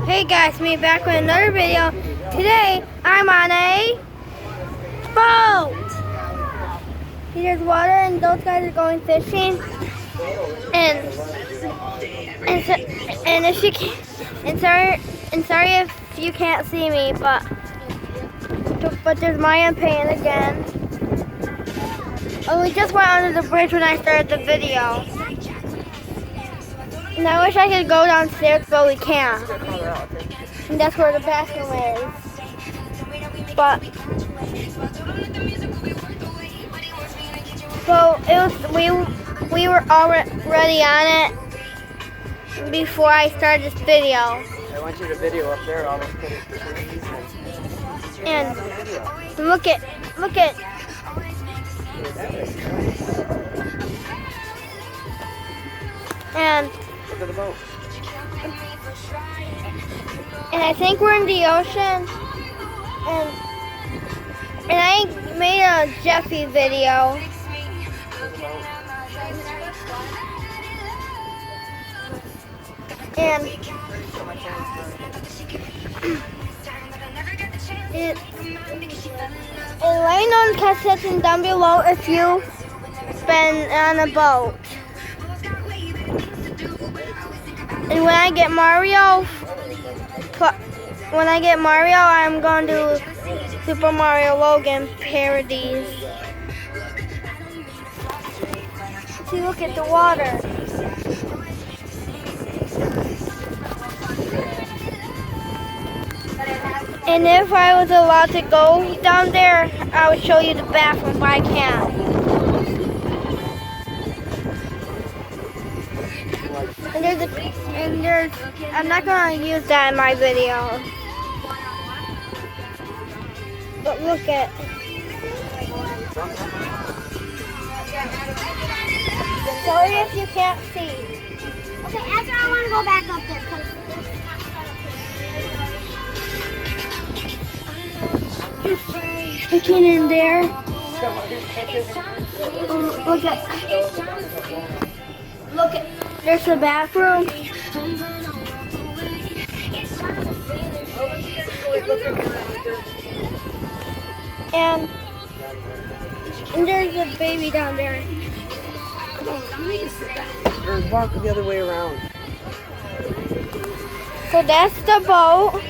Hey guys, me back with another video. Today I'm on a boat. There's water and those guys are going fishing. And if you can, sorry if you can't see me, but there's Maya and Payne again. Oh, we just went under the bridge when I started the video. And I wish I could go downstairs, but we can't. And that's where the bathroom is. But so it was. We were already on it before I started this video. I want you to video up there. I'll just put it between these. And look at. And Look at the boat. And I think we're in the ocean. And I made a Jeffy video. And let me know in the comment section down below if you've been on a boat. And when I get Mario, I'm going to do Super Mario Logan parodies. See, look at the water. And if I was allowed to go down there, I would show you the bathroom, but I can't. And I'm not going to use that in my video. But look at. Sorry if you can't see. Okay, after I want to go back up there. Looking in there. Look at. There's the bathroom. And there's a baby down there. Or walk the other way around. So that's the boat.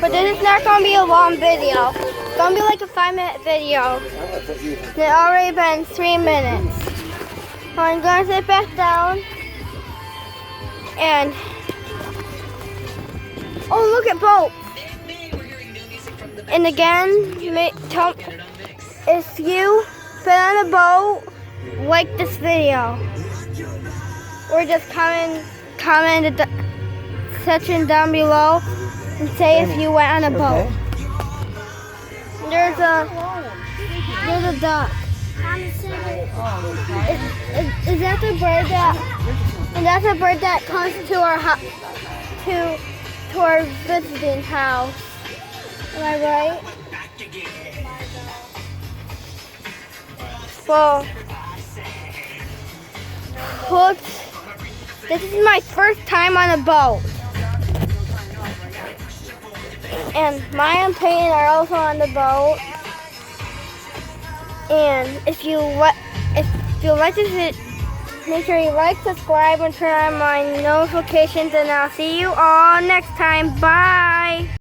But this is not going to be a long video. It's going to be like a 5-minute video. It's already been 3 minutes. So I'm going to sit back down. And oh, look at boat. And again, if you've been on a boat, like this video. Or just comment in the section down below and say if you went on a boat. There's a duck. Is that the bird that? And that's a bird that comes to our to our visiting house. Am I right? Well, this is my first time on a boat. And Maya and Payne are also on the boat. And if you like this video, make sure you like, subscribe, and turn on my notifications. And I'll see you all next time. Bye.